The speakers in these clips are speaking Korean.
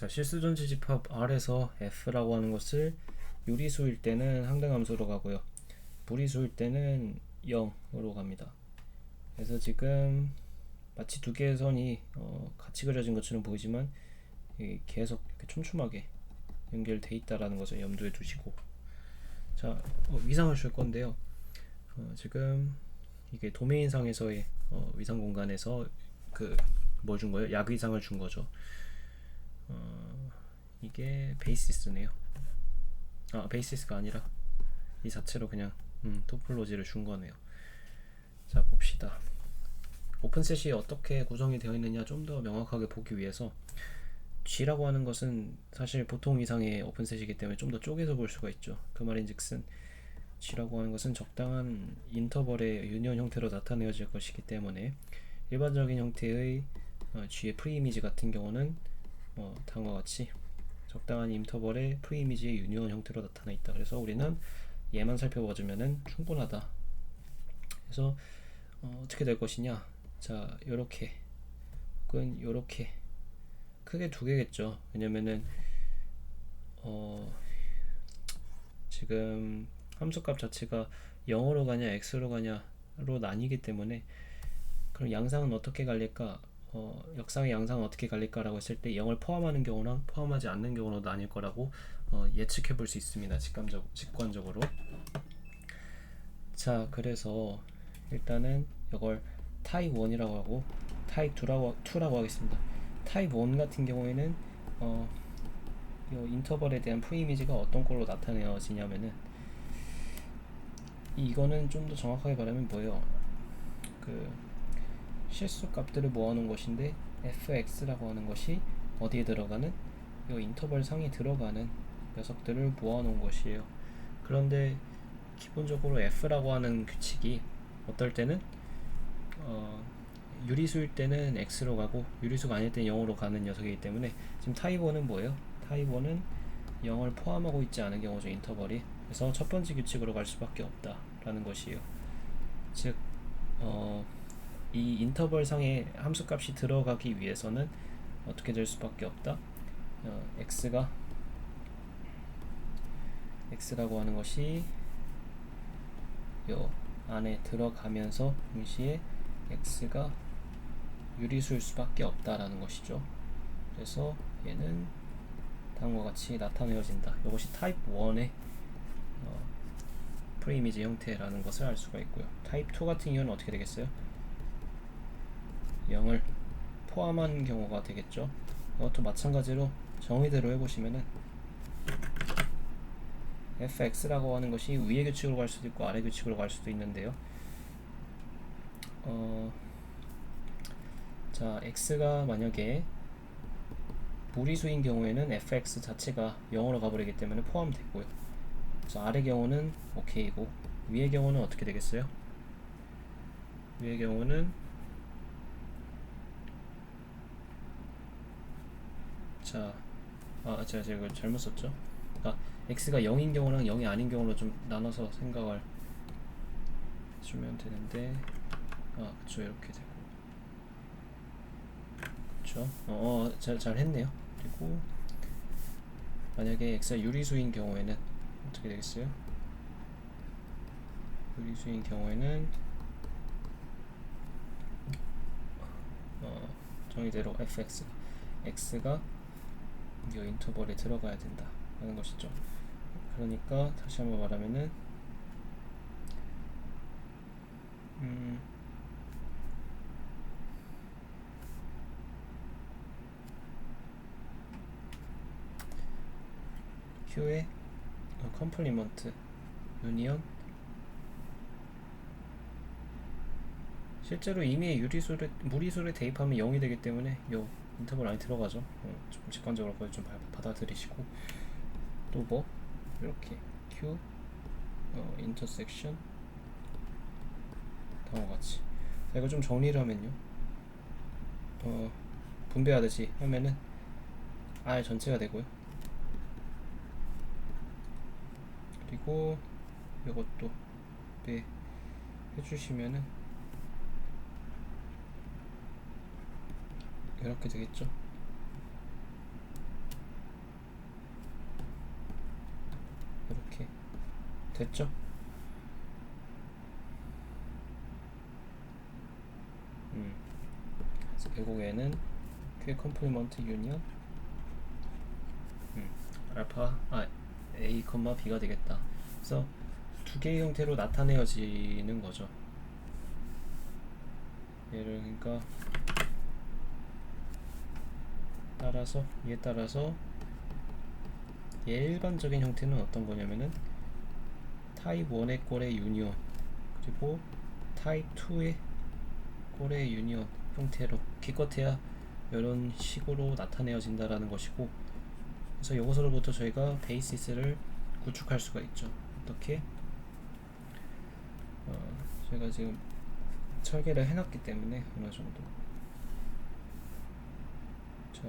자, 실수전지 집합 R에서 F라고 하는 것을 유리수일 때는 항등함수로 가고요. 무리수일 때는 0으로 갑니다. 그래서 지금 마치 두 개의 선이 같이 그려진 것처럼 보이지만 계속 이렇게 촘촘하게 연결돼 있다라는 것을 염두에 두시고, 자, 위상을 줄 건데요. 지금 이게 도메인상에서의 위상 공간에서 뭘 준 거예요? 약위상을 준 거죠. 이게 베이시스네요. 베이시스가 아니라 이 자체로 그냥 토폴로지를 준 거네요. 자, 봅시다. 오픈셋이 어떻게 구성이 되어 있느냐 좀 더 명확하게 보기 위해서 G라고 하는 것은 사실 보통 이상의 오픈셋이기 때문에 좀 더 쪼개서 볼 수가 있죠. 그 말인즉슨 G라고 하는 것은 적당한 인터벌의 유니온 형태로 나타내어질 것이기 때문에 일반적인 형태의 G의 프리이미지 같은 경우는 다음과 같이 적당한 인터벌의 프리이미지의 유니온 형태로 나타나 있다. 그래서 우리는 얘만 살펴봐주면 충분하다. 그래서 어떻게 될 것이냐, 자, 요렇게 혹은 요렇게 크게 두 개겠죠. 왜냐면은 지금 함수값 자체가 0으로 가냐 x로 가냐로 나뉘기 때문에, 그럼 양상은 어떻게 갈릴까? 역상의 양상은 어떻게 갈릴까라고 했을 때 0을 포함하는 경우랑 포함하지 않는 경우로 나뉠 거라고 예측해 볼 수 있습니다. 직관적으로. 자, 그래서 일단은 이걸 타입 1이라고 하고 타입 2라고 하겠습니다. 타입 1 같은 경우에는 이 인터벌에 대한 프리이미지가 어떤 걸로 나타내어지냐면은, 이거는 좀 더 정확하게 말하면 뭐예요? 그 실수 값들을 모아놓은 것인데 fx라고 하는 것이 어디에 들어가는, 이 인터벌 상에 들어가는 녀석들을 모아놓은 것이에요. 그런데 기본적으로 f라고 하는 규칙이 어떨 때는 유리수일 때는 x로 가고 유리수가 아닐 때는 0으로 가는 녀석이기 때문에, 지금 타입 1은 뭐예요? 타입 1은 0을 포함하고 있지 않은 경우죠, 인터벌이. 그래서 첫 번째 규칙으로 갈 수밖에 없다라는 것이에요. 즉, 이 인터벌 상의 함수값이 들어가기 위해서는 어떻게 될 수밖에 없다? x라고 하는 것이 요 안에 들어가면서 동시에 x가 유리수일 수밖에 없다라는 것이죠. 그래서 얘는 다음과 같이 나타내어진다. 이것이 타입 1의 프리이미지 형태라는 것을 알 수가 있고요. 타입 2 같은 경우는 어떻게 되겠어요? 0을 포함한 경우가 되겠죠. 이것도 마찬가지로 정의대로 해보시면은 fx라고 하는 것이 위의 규칙으로 갈 수도 있고 아래 규칙으로 갈 수도 있는데요. 자, x가 만약에 무리수인 경우에는 fx 자체가 0으로 가버리기 때문에 포함되고요. 그래서 아래 경우는 OK이고 위의 경우는 어떻게 되겠어요? 위의 경우는 제가 이거 잘못 썼죠? x가 0인 경우랑 0이 아닌 경우로 좀 나눠서 생각을 해주면 되는데, 그쵸, 이렇게 되고, 그쵸? 잘 했네요. 그리고 만약에 x가 유리수인 경우에는 어떻게 되겠어요? 유리수인 경우에는 정의대로 x가 이 인터벌에 들어가야 된다 하는 것이죠. 그러니까 다시 한번 말하면은 Q의 컴플리먼트 유니언, 실제로 이미 무리수를 대입하면 0이 되기 때문에 요 인터벌 안에 들어가죠. 좀 직관적으로 그걸 좀 받아들이시고, 또 뭐 이렇게 Q 인터섹션 다음과 같이. 자, 이거 좀 정리를 하면요, 분배하듯이 하면은 R 전체가 되고요. 그리고 이것도 해주시면은 이렇게 되겠죠. 됐죠? 그래서 결국에는 q 컴플리먼트 유니언 알파 a, b가 되겠다. 그래서 두 개의 형태로 나타내어지는 거죠. 얘를 그러니까 이에 따라서 얘 일반적인 형태는 어떤 거냐면은 타입 1의 꼴의 유니온 그리고 타입 2의 꼴의 유니온 형태로 기껏해야 이런 식으로 나타내어진다라는 것이고, 그래서 이것으로부터 저희가 베이시스를 구축할 수가 있죠. 어떻게? 저희가 지금 설계를 해놨기 때문에 어느 정도. 자,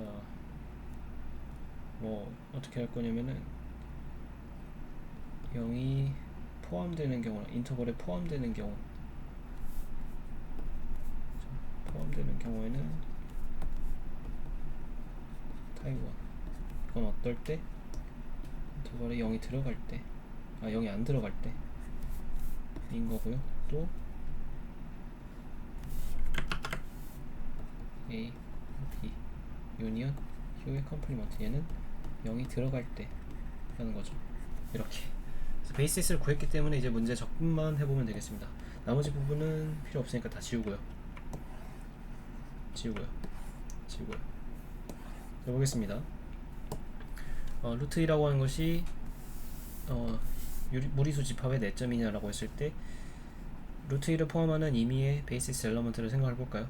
뭐 어떻게 할 거냐면은 0이 포함되는 경우, 인터벌에 포함되는 경우에는 타입 1. 이건 어떨 때? 인터벌에 0이 들어갈 때, 0이 안 들어갈 때인 거고요. 또 A, B, 유니언, Q의 컴플리먼트, 얘는 0이 들어갈 때 하는 거죠. 이렇게. 그래서 베이시스를 구했기 때문에 이제 문제 접근만 해보면 되겠습니다. 나머지 부분은 필요 없으니까 다 지우고요. 해보겠습니다. 루트 2라고 하는 것이 무리수 집합의 몇 점이냐라고 했을 때 루트 2를 포함하는 임의의 베이시스 엘러먼트를 생각해 볼까요?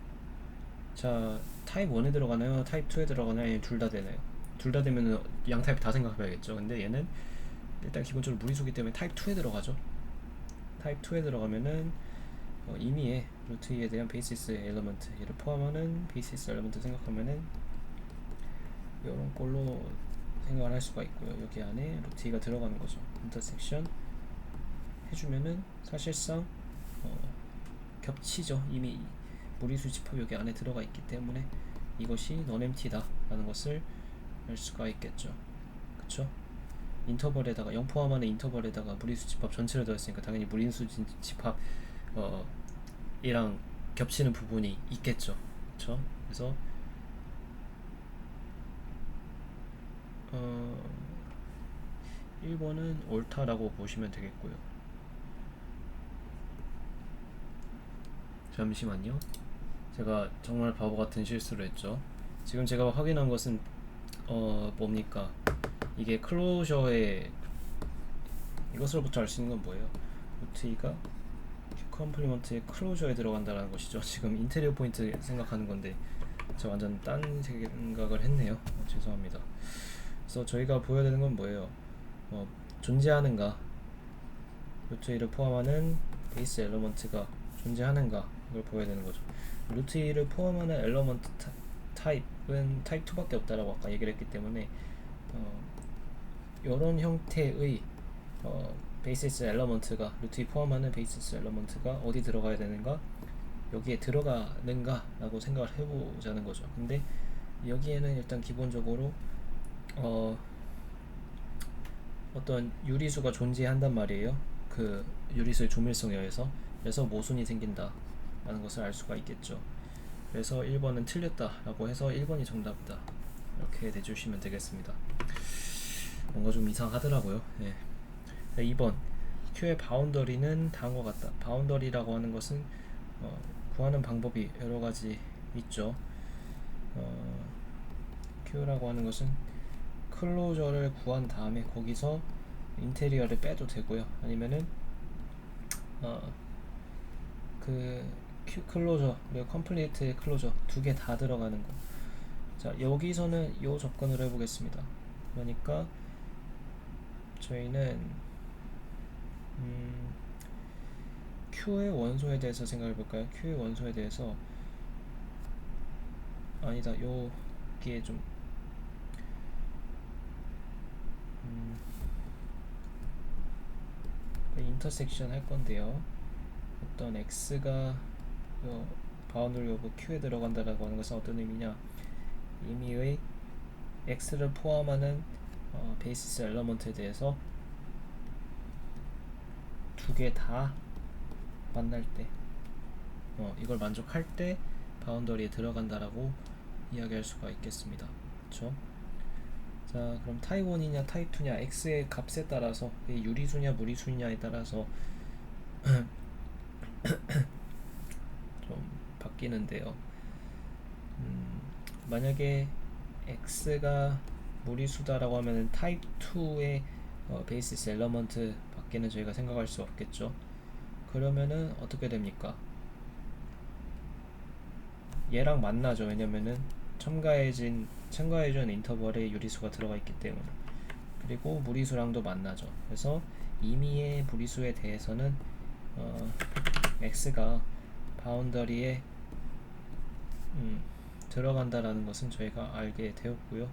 자, 타입 1에 들어가나요? 타입 2에 들어가나요? 아니면 둘 다 되나요? 둘 다 되면 양 타입 다 생각해봐야겠죠. 근데 얘는 일단 기본적으로 무리수기 때문에 타입 2에 들어가죠. 타입 2에 들어가면은 임의의 루트 2에 대한 베이시스 엘러먼트, 얘를 포함하는 베이시스 엘러먼트 생각하면은 이런 꼴로 생각을 할 수가 있고요. 여기 안에 루트 2가 들어가는 거죠. 인터섹션 해주면은 사실상 겹치죠. 이미 무리수 집합 여기 안에 들어가 있기 때문에 이것이 non-empty다 라는 것을 알 수가 있겠죠. 그쵸? 인터벌에다가 0 포함하는 인터벌에다가 무리수 집합 전체를 더했으니까 당연히 무리수 집합 이랑 겹치는 부분이 있겠죠. 그쵸? 그래서 1번은 옳다라고 보시면 되겠고요. 잠시만요. 제가 정말 바보 같은 실수를 했죠. 지금 제가 확인한 것은 뭡니까? 이게 클로저에 이것으로부터 알 수 있는 건 뭐예요? 루트 2가 컴플리먼트의 클로저에 들어간다는 것이죠. 지금 인테리어 포인트 생각하는 건데 제가 완전 딴 생각을 했네요. 죄송합니다. 그래서 저희가 보여야 되는 건 뭐예요? 존재하는가, 루트 2를 포함하는 베이스 엘러먼트가 존재하는가, 이걸 보여야 되는 거죠. 루트 2를 포함하는 엘러먼트 타입은 타입 2밖에 없다라고 아까 얘기를 했기 때문에 이런 형태의 베이시스 엘러먼트가, 루트 2 포함하는 베이시스 엘러먼트가 어디 들어가야 되는가, 여기에 들어가는가 라고 생각을 해보자는 거죠. 근데 여기에는 일단 기본적으로 어떤 유리수가 존재한단 말이에요. 그 유리수의 조밀성에 의해서. 그래서 모순이 생긴다 라는 것을 알 수가 있겠죠. 그래서 1번은 틀렸다 라고 해서 1번이 정답이다 이렇게 내주시면 되겠습니다. 뭔가 좀 이상하더라고요. 네. 2번 Q의 바운더리는 다음과 같다. 바운더리라고 하는 것은 구하는 방법이 여러가지 있죠. Q라고 하는 것은 클로저를 구한 다음에 거기서 인테리어를 빼도 되고요. 아니면은 그 Q 클로저 그리고 컴플리트 클로저 두 개 다 들어가는 거. 자, 여기서는 이 접근으로 해보겠습니다. 그러니까 저희는 Q의 원소에 대해서 생각해 볼까요? Q의 원소에 대해서 아니다. 여기에 좀 인터섹션 할 건데요. 어떤 x가 바운더리 오브 q에 들어간다라고 하는 것은 어떤 의미냐? 임의의 x를 포함하는 베이시스 엘러먼트에 대해서 두 개 다 만날 때 이걸 만족할 때 바운더리에 들어간다라고 이야기할 수가 있겠습니다. 그렇죠? 자, 그럼 타입 1이냐 타입 2냐 x의 값에 따라서 유리수냐 무리수냐에 따라서 좀 바뀌는데요. 만약에 x가 무리수다라고 하면 타입 2의 베이시스 엘러먼트 밖에는 저희가 생각할 수 없겠죠. 그러면은 어떻게 됩니까? 얘랑 만나죠. 왜냐면은 첨가해준 인터벌에 유리수가 들어가 있기 때문에. 그리고 무리수랑도 만나죠. 그래서 임의의 무리수에 대해서는 x가 바운더리에 들어간다라는 것은 저희가 알게 되었고요.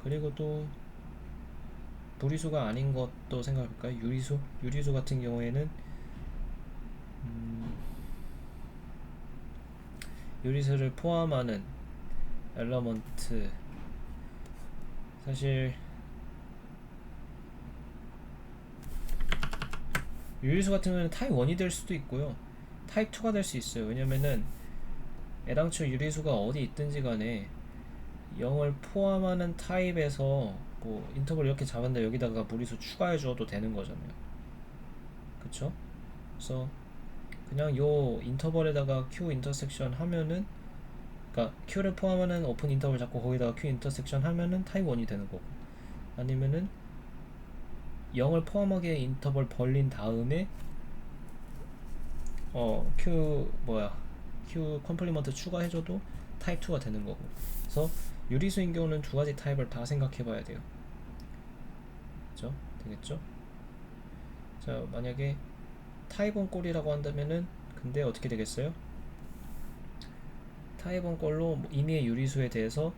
그리고 또 무리수가 아닌 것도 생각해볼까요? 유리수 같은 경우에는 유리수를 포함하는 엘러먼트, 사실 유리수 같은 경우는 타입 1이 될 수도 있고요, 타입 2가 될 수 있어요. 왜냐면은 애당초 유리수가 어디 있든지 간에 0을 포함하는 타입에서 뭐 인터벌 이렇게 잡았는데 여기다가 무리수 추가해 줘도 되는 거잖아요. 그쵸? 그래서 그냥 요 인터벌에다가 q 인터섹션 하면은, 그러니까 q를 포함하는 오픈 인터벌 잡고 거기다가 q 인터섹션 하면은 타입 1이 되는 거고, 아니면은 0을 포함하게 인터벌 벌린 다음에 q 컴플리먼트 추가해줘도 타입 2가 되는 거고. 그래서 유리수인 경우는 두 가지 타입을 다 생각해 봐야 돼요. 그죠? 되겠죠? 자, 만약에 타입 1 꼴이라고 한다면은 근데 어떻게 되겠어요? 타입 1 꼴로 임의의 유리수에 대해서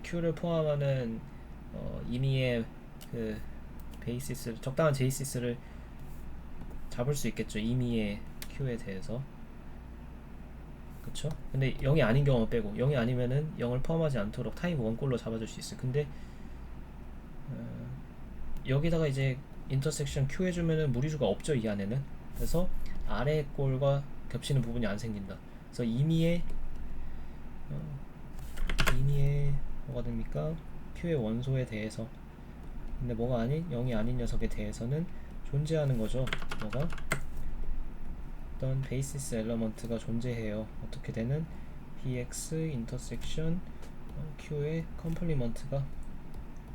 q를 포함하는 임의의 그 베이시스, 적당한 제이시스를 잡을 수 있겠죠. 임의의 q에 대해서. 그쵸? 근데 0이 아닌 경우 빼고, 0이 아니면은 0을 포함하지 않도록 타입 1 꼴로 잡아줄 수 있어요. 근데 여기다가 이제 인터섹션 q 해주면은 무리수가 없죠, 이 안에는. 그래서 아래 꼴과 겹치는 부분이 안 생긴다. 그래서 임의의 뭐가 됩니까? q의 원소에 대해서, 근데 뭐가 아닌 0이 아닌 녀석에 대해서는 존재하는 거죠. 뭐가? 어떤 베이시스 엘러먼트가 존재해요. 어떻게 되는? bx 인터섹션 q의 컴플리먼트가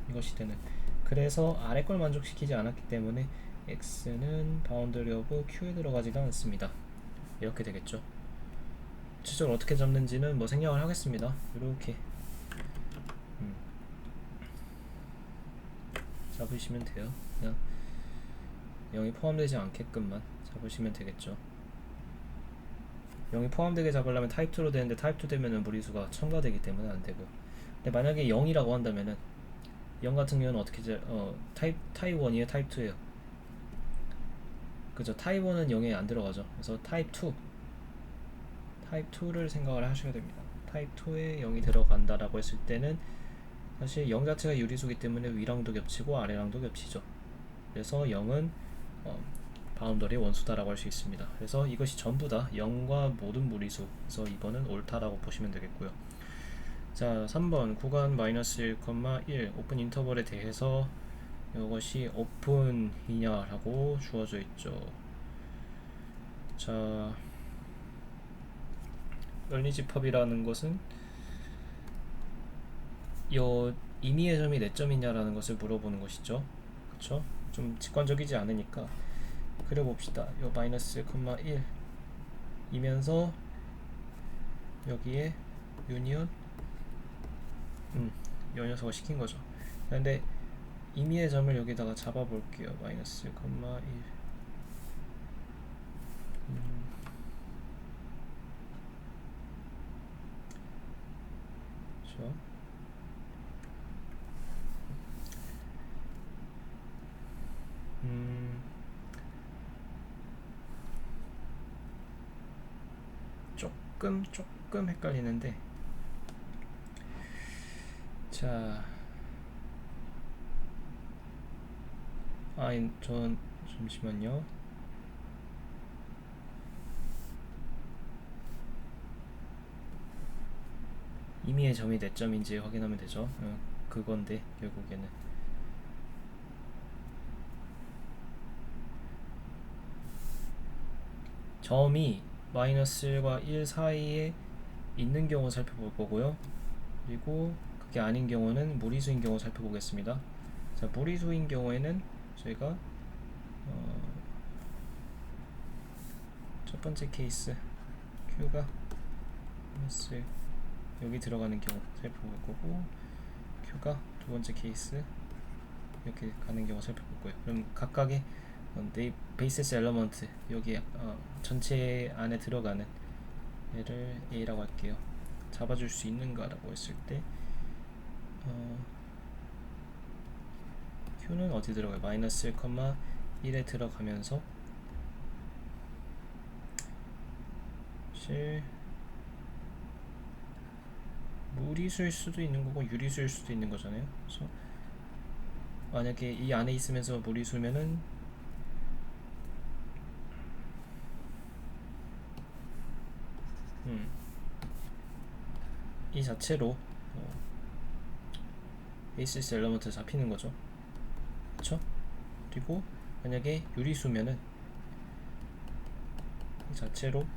이것이 되는. 그래서 아래 걸 만족시키지 않았기 때문에 x는 바운더리 오브 q에 들어가지가 않습니다. 이렇게 되겠죠. 추적을 어떻게 잡는지는 뭐 생략을 하겠습니다. 이렇게 잡으시면 돼요. 그냥 0이 포함되지 않게끔만 잡으시면 되겠죠. 0이 포함되게 잡으려면 타입 2로 되는데 타입 2 되면은 무리수가 첨가되기 때문에 안 되고. 근데 만약에 0이라고 한다면은 0 같은 경우는 어떻게 타입 1이에요, 타입 2예요? 그죠? 타입 1은 0에 안 들어가죠. 그래서 타입 2를 생각을 하셔야 됩니다. 타입 2에 0이 들어간다라고 했을 때는 사실 0 자체가 유리수기 때문에 위랑도 겹치고 아래랑도 겹치죠. 그래서 0은 바운더리 원수다라고 할 수 있습니다. 그래서 이것이 전부 다 0과 모든 무리수, 그래서 2번은 옳다라고 보시면 되겠고요. 자, 3번 구간 마이너스 1,1 오픈 인터벌에 대해서 이것이 오픈이냐라고 주어져 있죠. 자, 열리집합이라는 것은 요 임의의 점이 몇 점이냐라는 것을 물어보는 것이죠. 그쵸? 좀 직관적이지 않으니까 그려봅시다. 요 마이너스 1,1 이면서 여기에 유니온 요 녀석을 시킨 거죠. 근데 임의의 점을 여기다가 잡아볼게요. 마이너스 1,1 그렇죠? 조금 헷갈리는데, 자, 전 잠시만요. 임의의 점이 몇 점인지 확인하면 되죠. 그건데 결국에는 점이 마이너스 1과 1 사이에 있는 경우 살펴볼 거고요. 그리고 그게 아닌 경우는 무리수인 경우 살펴보겠습니다. 자, 무리수인 경우에는 저희가 첫 번째 케이스 Q가 마이너스 여기 들어가는 경우 살펴볼 거고, Q가 두 번째 케이스 이렇게 가는 경우 살펴볼 거예요. 그럼 각각의 베이시스 엘러먼트 여기 전체 안에 들어가는 얘를 A라고 할게요. 잡아줄 수 있는가 라고 했을 때 Q는 어디 들어가요? 마이너스 1, 1에 들어가면서 사실 무리수일 수도 있는 거고 유리수일 수도 있는 거잖아요. 그래서 만약에 이 안에 있으면서 무리수면은 이 자체로 베이시스 엘러먼트 잡히는 거죠. 그쵸? 그리고 만약에 유리수면은 이 자체로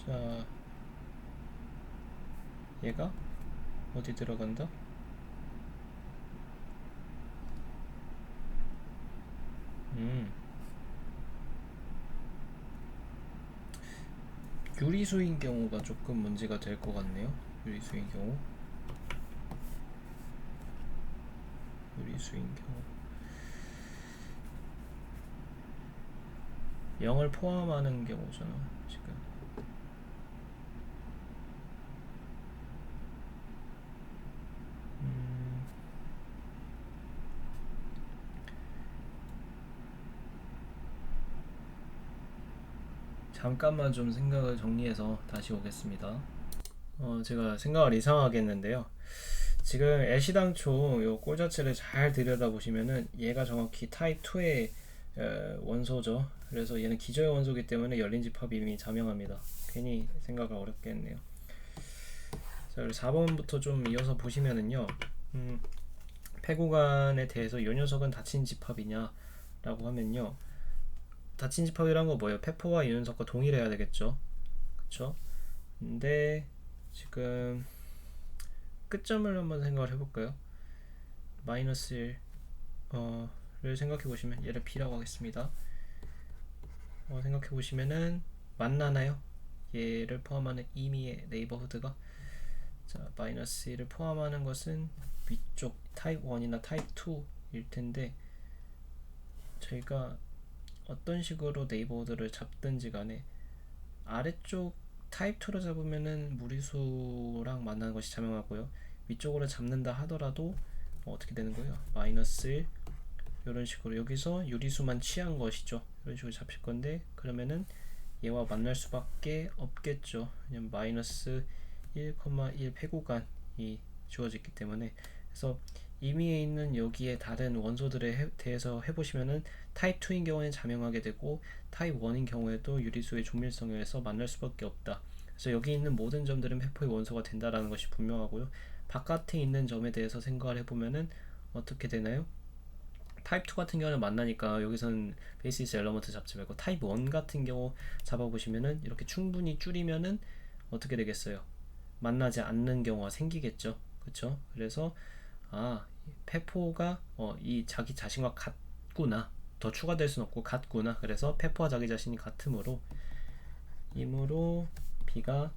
자 얘가 어디 들어간다? 유리수인 경우가 조금 문제가 될 것 같네요. 유리수인 경우 0을 포함하는 경우잖아 지금. 잠깐만 좀 생각을 정리해서 다시 오겠습니다. 제가 생각을 이상하게 했는데요. 지금 애시당초 요 꼴 자체를 잘 들여다보시면은 얘가 정확히 타입 2의 원소죠. 그래서 얘는 기저의 원소이기 때문에 열린 집합이 이미 자명합니다. 괜히 생각을 어렵게 했네요. 자, 그리고 4번부터 좀 이어서 보시면은요. 폐구간에 대해서 이 녀석은 닫힌 집합이냐 라고 하면요, 닫힌 집합이란 건 뭐예요? 페포와 이 녀석과 동일해야 되겠죠. 그쵸? 근데 지금 끝점을 한번 생각을 해볼까요? 마이너스 1를 생각해 보시면, 얘를 B라고 하겠습니다. 생각해 보시면은 만나나요? 얘를 포함하는 임의의 네이버후드가, 자, 마이너스 1을 포함하는 것은 위쪽 타입 1이나 타입 2일 텐데, 저희가 어떤 식으로 네이버후드를 잡든지 간에 아래쪽 타입 2로 잡으면은 무리수랑 만나는 것이 자명하고요. 위쪽으로 잡는다 하더라도 어떻게 되는 거예요? 마이너스 1 이런 식으로 여기서 유리수만 취한 것이죠. 이런 식으로 잡힐 건데, 그러면은 얘와 만날 수밖에 없겠죠. 왜냐면 마이너스 1,1 폐구간이 주어졌기 때문에. 그래서 임의에 있는 여기에 다른 원소들에 대해서 해보시면은 타입 2인 경우에는 자명하게 되고, 타입 1인 경우에도 유리수의 조밀성에 의해서 만날 수밖에 없다. 그래서 여기 있는 모든 점들은 페포의 원소가 된다라는 것이 분명하고요. 바깥에 있는 점에 대해서 생각을 해보면은 어떻게 되나요? 타입 2 같은 경우는 만나니까 여기서는 베이시스 엘러먼트 잡지 말고 타입 1 같은 경우 잡아보시면은 이렇게 충분히 줄이면은 어떻게 되겠어요? 만나지 않는 경우가 생기겠죠. 그쵸? 그래서 페포가 이 자기 자신과 같구나, 더 추가될 수는 없고 같구나, 그래서 페포와 자기 자신이 같으므로 B가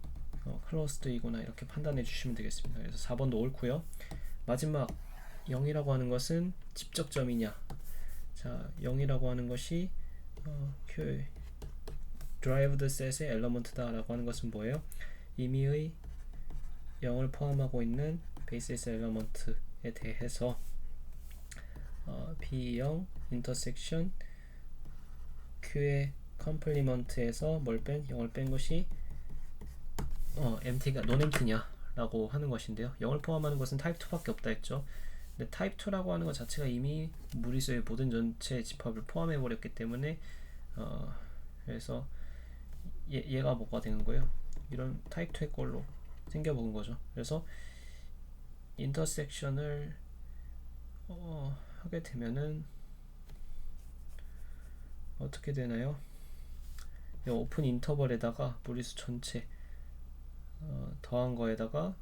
클로스드이구나 이렇게 판단해 주시면 되겠습니다. 그래서 4번도 옳고요. 마지막 0이라고 하는 것은 집적점이냐. 자, 0이라고 하는 것이 derived set의 엘러먼트다 라고 하는 것은 뭐예요? 임의의 0을 포함하고 있는 베이시스 엘러먼트에 대해서 B0 인터섹션 Q의 컴플리먼트에서 뭘 뺀? 0을 뺀 것이 empty가 non empty냐 라고 하는 것인데요. 0을 포함하는 것은 타입 2밖에 없다 했죠. 근데 타입 2라고 하는 것 자체가 이미 무리수의 모든 전체 집합을 포함해 버렸기 때문에 그래서 얘가 뭐가 되는 거예요? 이런 타입 2의 걸로 생겨본 거죠. 그래서 인터섹션을 하게 되면은 어떻게 되나요? 이 오픈 인터벌에다가 무리수 전체 더한 거에다가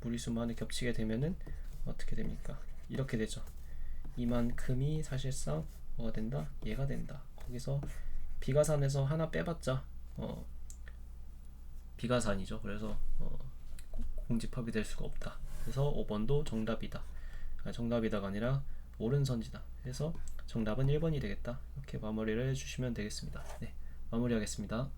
무리수만을 겹치게 되면은 어떻게 됩니까? 이렇게 되죠. 이만큼이 사실상 뭐가 된다? 얘가 된다. 거기서 비가산에서 하나 빼봤자 비가산이죠. 그래서 공집합이 될 수가 없다. 그래서 5번도 정답이다. 정답이다가 아니라 옳은 선지다. 그래서 정답은 1번이 되겠다. 이렇게 마무리를 해주시면 되겠습니다. 네, 마무리하겠습니다.